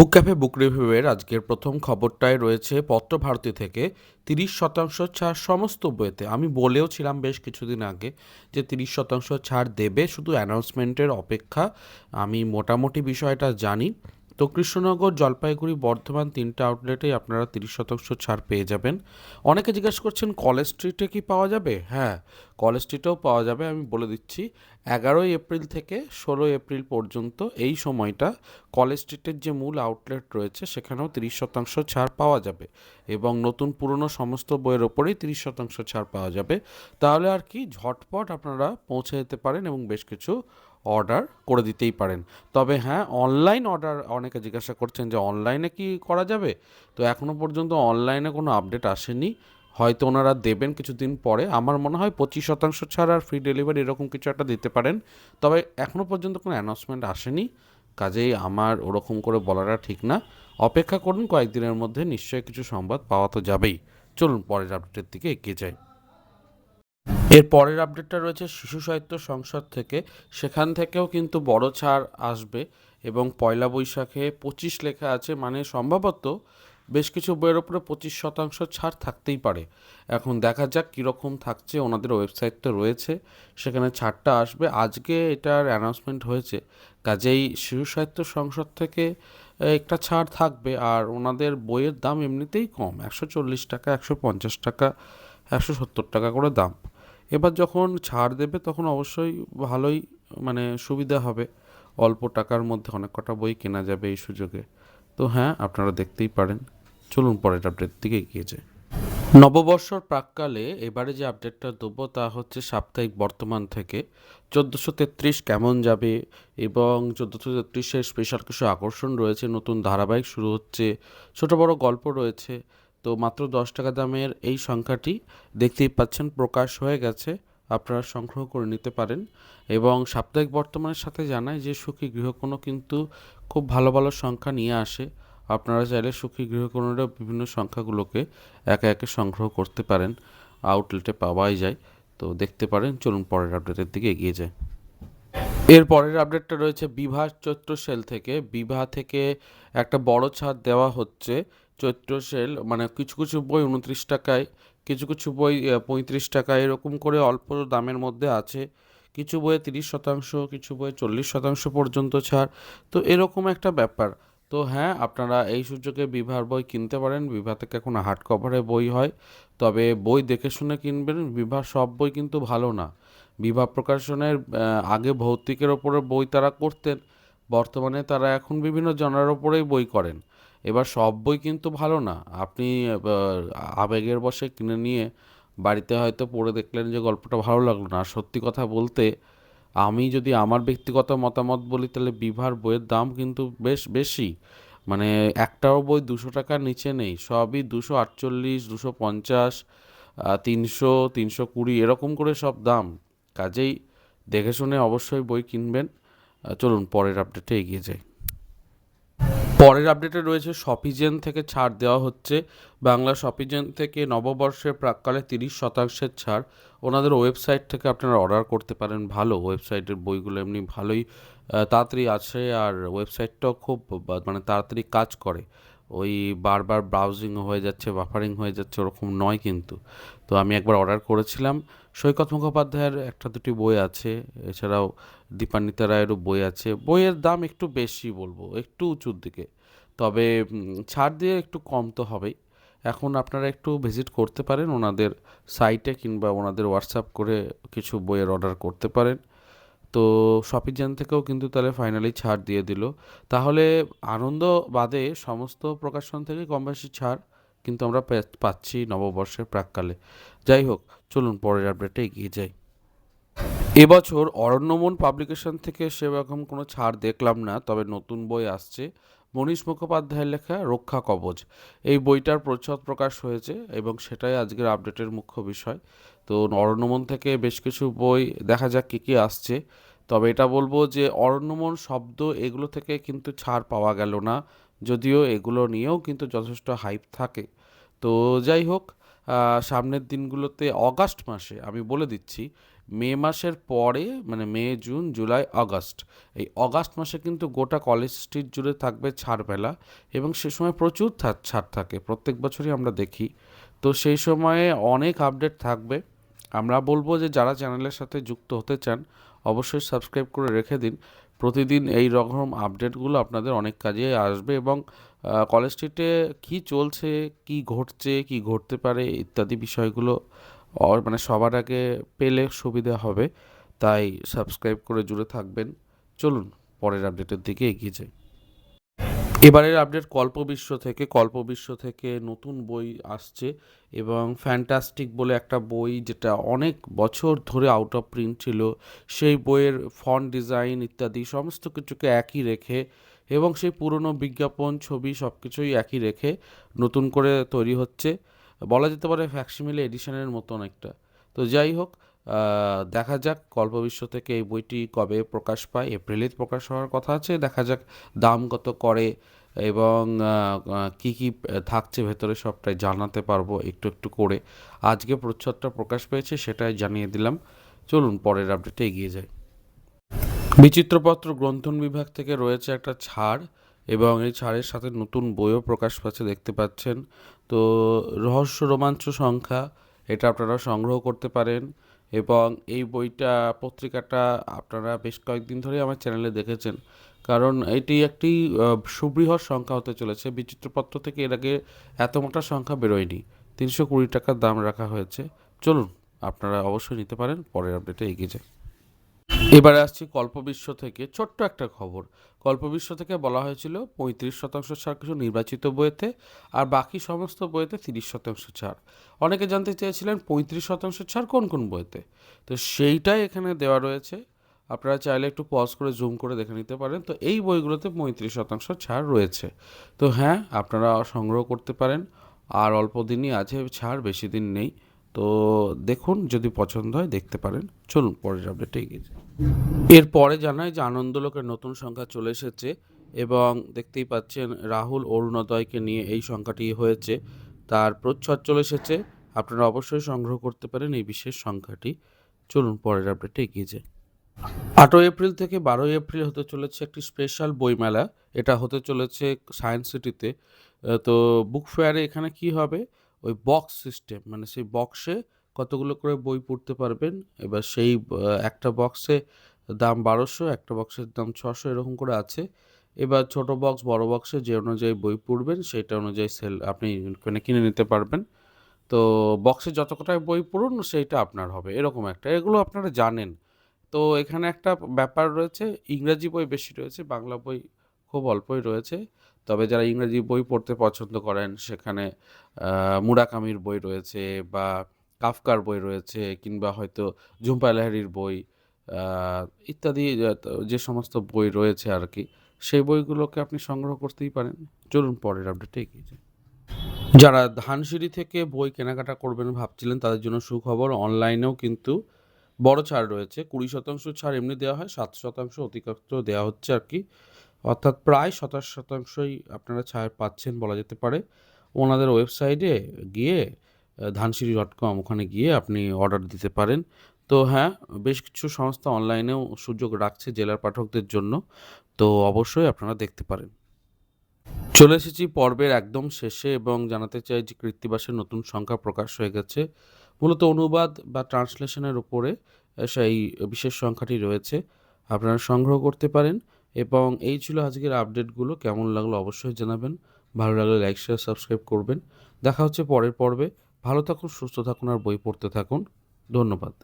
বুক cafe বুক রিভিউয়ের আজকের প্রথম খবরটায় রয়েছে পত্রভারতী থেকে 30% ছাড় সমস্ত বইতে। আমি বলেও ছিলাম বেশ কিছুদিন আগে যে 30% ছাড় দেবে, শুধু অ্যানাউন্সমেন্টের অপেক্ষা। আমি মোটামুটি বিষয়টা জানি। তো কৃষ্ণনগর, জলপাইগুড়ি, বর্ধমান তিনটা আউটলেটেই আপনারা 30% ছাড় পেয়ে যাবেন। অনেকে জিজ্ঞেস করছেন কলেজ স্ট্রিটে কি পাওয়া যাবে? হ্যাঁ, কলেজ স্ট্রিটেও পাওয়া যাবে। আমি বলে দিচ্ছি, 11 এপ্রিল থেকে 16 এপ্রিল পর্যন্ত এই সময়টা কলেজ স্ট্রিটের যে মূল আউটলেট রয়েছে সেখানেও 30% ছাড় পাওয়া যাবে, এবং নতুন পুরনো সমস্ত বইয়ের ওপরেই 30% ছাড় পাওয়া যাবে। তাহলে আর কি ঝটপট আপনারা পৌঁছে যেতে পারেন এবং বেশ কিছু অর্ডার করে দিতেই পারেন। তবে হ্যাঁ, অনলাইন অর্ডার অনেকে জিজ্ঞাসা করছেন যে অনলাইনে কি করা যাবে। তো এখনও পর্যন্ত অনলাইনে কোনো আপডেট আসেনি, হয়তো ওনারা দেবেন কিছুদিন পরে। আমার মনে হয় 25% ছাড় আর ফ্রি ডেলিভারি এরকম কিছু একটা দিতে পারেন। তবে এখনও পর্যন্ত কোনো অ্যানাউন্সমেন্ট আসেনি, কাজেই আমার ওরকম করে বলাটা ঠিক না। অপেক্ষা করুন, কয়েকদিনের মধ্যে নিশ্চয়ই কিছু সংবাদ পাওয়া তো যাবেই। চলুন পরের আপডেটের দিকে এগিয়ে যাই। এর পরের আপডেটটা রয়েছে শিশু সাহিত্য সংসদ থেকে। সেখান থেকেও কিন্তু বড় ছাড় আসবে, এবং পয়লা বৈশাখে 25 লেখা আছে, মানে সম্ভবত বেশ কিছু বইয়ের ওপরে 25% ছাড় থাকতেই পারে। এখন দেখা যাক কীরকম থাকছে, ওনাদের ওয়েবসাইট তো রয়েছে, সেখানে ছাড়টা আসবে। আজকে এটার অ্যানাউন্সমেন্ট হয়েছে, কাজেই শিশু সাহিত্য সংসদ থেকে একটা ছাড় থাকবে। আর ওনাদের বইয়ের দাম এমনিতেই কম, 140 টাকা, 150 টাকা, 170 টাকা করে দাম। এবার যখন ছাড় দেবে তখন অবশ্যই ভালোই, মানে সুবিধা হবে। অল্প টাকার মধ্যে অনেক কটা বই কেনা যাবে এই সুযোগে। তো হ্যাঁ, আপনারা দেখতেই পারেন। চলুন পরের আপডেট দিকে এগিয়ে যাই। নববর্ষর প্রাক্কালে এবারে যে আপডেটটা দেবো তা হচ্ছে সাপ্তাহিক বর্তমান থেকে। 1433 কেমন যাবে, এবং 1433-এর স্পেশাল কিছু আকর্ষণ রয়েছে, নতুন ধারাবাহিক শুরু হচ্ছে, ছোট বড় গল্প রয়েছে। তো মাত্র 10 টাকা দামের এই সংখ্যাটি দেখতেই পাচ্ছেন প্রকাশ হয়ে গেছে, আপনারা সংগ্রহ করে নিতে পারেন। এবং সাপ্তাহিক বর্তমানের সাথে জানাই যে সুখী গৃহকোণ কিন্তু খুব ভালো ভালো সংখ্যা নিয়ে আসে। আপনারা চাইলে সুখী গৃহকোণেরও বিভিন্ন সংখ্যাগুলোকে একে একে সংগ্রহ করতে পারেন, আউটলেটে পাওয়াই যায়। তো দেখতে পারেন। চলুন পরের আপডেটের দিকে এগিয়ে যায়। এর পরের আপডেটটা রয়েছে বিভা চৈত্র সেল থেকে। বিভা থেকে একটা বড় ছাড় দেওয়া হচ্ছে। চৈত্র সেল মানে কিছু কিছু বই 29 টাকায়, কিছু কিছু বই 35 টাকায়, এরকম করে অল্প দামের মধ্যে আছে। কিছু বইয়ে 30%, কিছু বইয়ে 40% পর্যন্ত ছাড়। তো এরকম একটা ব্যাপার। তো হ্যাঁ, আপনারা এই সুযোগে বিভার বই কিনতে পারেন। বিভা থেকে এখন হার্ড কভারে বই হয়, তবে বই দেখে শুনে কিনবেন। বিভার সব বই কিন্তু ভালো না। বিভা প্রকাশনের আগে ভৌতিকের ওপরে বই তারা করতেন, বর্তমানে তারা এখন বিভিন্ন জনার ওপরেই বই করেন। এবার সব বই কিন্তু ভালো না। আপনি আবেগের বশে কিনে নিয়ে বাড়িতে হয়তো পড়ে দেখলেন যে গল্পটা ভালো লাগলো না। আর সত্যি কথা বলতে, আমি যদি আমার ব্যক্তিগত মতামত বলি, তাহলে বিভার বইয়ের দাম কিন্তু বেশ বেশি। মানে একটাও বই 200 টাকার নিচে নেই, সবই 248, 250, 300, 320 এরকম করে সব দাম। কাজেই দেখে শুনে অবশ্যই বই কিনবেন। চলুন পরের আপডেটে এগিয়ে যাই। পরের আপডেটে রয়েছে শপিজেন থেকে ছাড় দেওয়া হচ্ছে। বাংলা শপিজেন থেকে নববর্ষের প্রাক্কালে 30% ছাড়। ওনাদের ওয়েবসাইট থেকে আপনারা অর্ডার করতে পারেন। ভালো ওয়েবসাইটের বইগুলো এমনি ভালোই তাড়াতাড়ি আছে, আর ওয়েবসাইটটাও খুব মানে তাড়াতাড়ি কাজ করে। ওই বারবার ব্রাউজিং হয়ে যাচ্ছে, বাফারিং হয়ে যাচ্ছে ওরকম নয় কিন্তু। তো আমি একবার অর্ডার করেছিলাম। সৈকত মুখোপাধ্যায়ের একটা দুটি বই আছে, এছাড়াও দীপান্বিতা রায়েরও বই আছে। বইয়ের দাম একটু বেশি, বলবো একটু উঁচুর দিকে, তবে ছাড় দিয়ে একটু কম তো হবেই। এখন আপনারা একটু ভিজিট করতে পারেন ওনাদের সাইটে, কিংবা ওনাদের হোয়াটসঅ্যাপ করে কিছু বইয়ের অর্ডার করতে পারেন। তো শপিজেন থেকেও কিন্তু তাহলে ফাইনালি ছাড় দিয়ে দিল। তাহলে আনন্দ বাদে সমস্ত প্রকাশন থেকে কম বেশি ছাড় কিন্তু আমরা পাচ্ছি নববর্ষের প্রাক্কালে। যাই হোক, চলুন পরের আপডেটে এগিয়ে যাই। এবছর অরণ্যমন পাবলিকেশন থেকে সেরকম কোনো ছাড় দেখলাম না, তবে নতুন বই আসছে। মনীশ মুখোপাধ্যায়ের লেখা রক্ষা কবচ, এই বইটার প্রচ্ছদ প্রকাশ হয়েছে, এবং সেটাই আজকের আপডেটের মুখ্য বিষয়। তো অরণ্যমন থেকে বেশ কিছু বই, দেখা যাক কী কী আসছে। তবে এটা বলবো যে অরণ্যমন শব্দ এগুলো থেকে কিন্তু ছাড় পাওয়া গেল না, যদিও এগুলো নিয়েও কিন্তু যথেষ্ট হাইপ থাকে। তো যাই হোক, সামনের দিনগুলোতে অগাস্ট মাসে আমি বলে দিচ্ছি, মে মাসের পরে মানে মে, জুন, জুলাই, আগস্ট, এই আগস্ট মাসে কিন্তু গোটা কলেজ স্ট্রিট জুড়ে থাকবে ছাড় মেলা এবং সে সময় প্রচুর ছাড় থাকে, প্রত্যেক বছরই আমরা দেখি। তো সেই সময়ে অনেক আপডেট থাকবে। আমরা বলবো যে যারা চ্যানেলের সাথে যুক্ত হতে চান অবশ্যই সাবস্ক্রাইব করে রেখে দিন। প্রতিদিন এই রকম আপডেটগুলো আপনাদের অনেক কাজে আসবে এবং কলেজ স্ট্রিটে কী চলছে, কী ঘটছে, কী ঘটতে পারে ইত্যাদি বিষয়গুলো মানে সবার আগে পেলে সুবিধা হবে। তাই সাবস্ক্রাইব করে জুড়ে থাকবেন। চলুন পরের আপডেটের দিকে এগিয়ে যাই। এবারের আপডেট কল্পবিশ্ব থেকে নতুন বই আসছে এবং ফ্যান্টাস্টিক বলে একটা বই যেটা অনেক বছর ধরে আউট অফ প্রিন্ট ছিল, সেই বইয়ের ফন্ট ডিজাইন ইত্যাদি সমস্ত কিছুকে একই রেখে এবং সেই পুরনো বিজ্ঞাপন ছবি সব কিছুই একই রেখে নতুন করে তৈরি হচ্ছে, বলা যেতে পারে ফ্যাক্সিমিলে এডিশনের মতন একটা। তো যাই হোক, দেখা যাক কল্পবিশ্ব থেকে এই বইটি কবে প্রকাশ পায়। এপ্রিলে প্রকাশ হওয়ার কথা আছে, দেখা যাক দাম কত করে এবং কী কী থাকছে ভেতরে সবটাই জানাতে পারবো একটু একটু করে। আজকে প্রচ্ছদটা প্রকাশ পেয়েছে সেটাই জানিয়ে দিলাম। চলুন পরের আপডেটে এগিয়ে যাই। বিচিত্রপত্র গ্রন্থন বিভাগ থেকে রয়েছে একটা ছাড় এবং এই ছাড়ের সাথে নতুন বইও প্রকাশ পাচ্ছে, দেখতে পাচ্ছেন। তো রহস্য রোমাঞ্চ সংখ্যা, এটা আপনারা সংগ্রহ করতে পারেন এবং এই বইটা পত্রিকাটা আপনারা বেশ কয়েকদিন ধরেই আমার চ্যানেলে দেখেছেন, কারণ এটি একটি সুবৃহৎ সংখ্যা হতে চলেছে। বিচিত্রপত্র থেকে এর আগে এত মোটা সংখ্যা বেরোয়নি। 320 টাকার দাম রাখা হয়েছে। চলুন আপনারা অবশ্যই নিতে পারেন। পরের আপডেটে এগিয়ে যাই। এবারে আসছি কল্পবিশ্ব থেকে ছোট্ট একটা খবর। কল্পবিশ্ব থেকে বলা হয়েছিল 35% ছাড় কিছু নির্বাচিত বইয়েতে, আর বাকি সমস্ত বইয়েতে 30% ছাড়। অনেকে জানতে চেয়েছিলেন 35% ছাড় কোন কোন বইয়েতে, তো সেইটাই এখানে দেওয়া রয়েছে। আপনারা চাইলে একটু পজ করে জুম করে দেখে নিতে পারেন। তো এই বইগুলোতে 35% ছাড় রয়েছে। তো হ্যাঁ, আপনারা সংগ্রহ করতে পারেন। আর অল্প দিনই আছে ছাড়, বেশি দিন নেই। তো দেখুন, যদি পছন্দ হয় দেখতে পারেন। চলুন পরের আপডেটে এগিয়ে যাই। এরপরে জানাই যে আনন্দলোকের নতুন সংখ্যা চলে এসেছে এবং দেখতেই পাচ্ছেন রাহুল অরুণোদয়কে নিয়ে এই সংখ্যাটি হয়েছে, তার প্রচ্ছদ চলে এসেছে। আপনারা অবশ্যই সংগ্রহ করতে পারেন এই বিশেষ সংখ্যাটি। চলুন পরের আপডেটে এগিয়ে যাই। 8 এপ্রিল থেকে 12 এপ্রিল হতে চলেছে একটি স্পেশাল বইমেলা। এটা হতে চলেছে সায়েন্স সিটিতে। তো বুক ফেয়ারে এখানে কি হবে, ওই বক্স সিস্টেম, মানে সেই বক্সে কতগুলো করে বই পড়তে পারবেন। এবার সেই একটা বক্সে দাম 1200, একটা বক্সের দাম 600, এরকম করে আছে। এবার ছোট বক্স বড় বক্সে যে অনুযায়ী বই পড়বেন সেটা অনুযায়ী আপনি কিনে নিতে পারবেন। তো বক্সে যত কটায় বই পড়ুন সেইটা আপনার হবে, এরকম একটা। এগুলো আপনারা জানেন। তো এখানে একটা ব্যাপার রয়েছে, ইংরাজি বই বেশি রয়েছে, বাংলা বই খুব অল্পই রয়েছে। তবে যারা ইংরাজি বই পড়তে পছন্দ করেন সেখানে মুরাকামির বই রয়েছে বা কাফকার বই রয়েছে কিংবা হয়তো ঝুম্পা লাহিড়ীর বই ইত্যাদি যে সমস্ত বই রয়েছে আর কি, সেই বইগুলোকে আপনি সংগ্রহ করতেই পারেন। চলুন পরের আপডেটে এগিয়ে যাই। যারা ধানসিঁড়ি থেকে বই কেনাকাটা করবেন ভাবছিলেন তাদের জন্য সুখবর, অনলাইনেও কিন্তু বড় ছাড় রয়েছে। 20% ছাড় এমনি দেওয়া হয়, 7% অতিরিক্ত দেওয়া হচ্ছে আর কি, অর্থাৎ প্রায় 27%ই আপনারা ছাড় পাচ্ছেন বলা যেতে পারে। ওনাদের ওয়েবসাইটে গিয়ে dhanshiri.com, ওখানে গিয়ে আপনি অর্ডার দিতে পারেন। তো হ্যাঁ, বেশ কিছু সংস্থা অনলাইনেও সুযোগ রাখছে জেলার পাঠকদের জন্য, তো অবশ্যই আপনারা দেখতে পারেন। চলে এসেছি পর্বের একদম শেষে এবং জানাতে চাই যে কৃত্তিবাসের নতুন সংখ্যা প্রকাশ হয়ে গেছে। মূলত অনুবাদ বা ট্রান্সলেশনের উপরে সেই বিশেষ সংখ্যাটি রয়েছে, আপনারা সংগ্রহ করতে পারেন। এবং এই ছিল আজকের আপডেটগুলো। কেমন লাগলো অবশ্যই জানাবেন। ভালো লাগলে লাইক শেয়ার সাবস্ক্রাইব করবেন। দেখা হচ্ছে পরের পর্বে। ভালো থাকুন, সুস্থ থাকুন আর বই পড়তে থাকুন। ধন্যবাদ।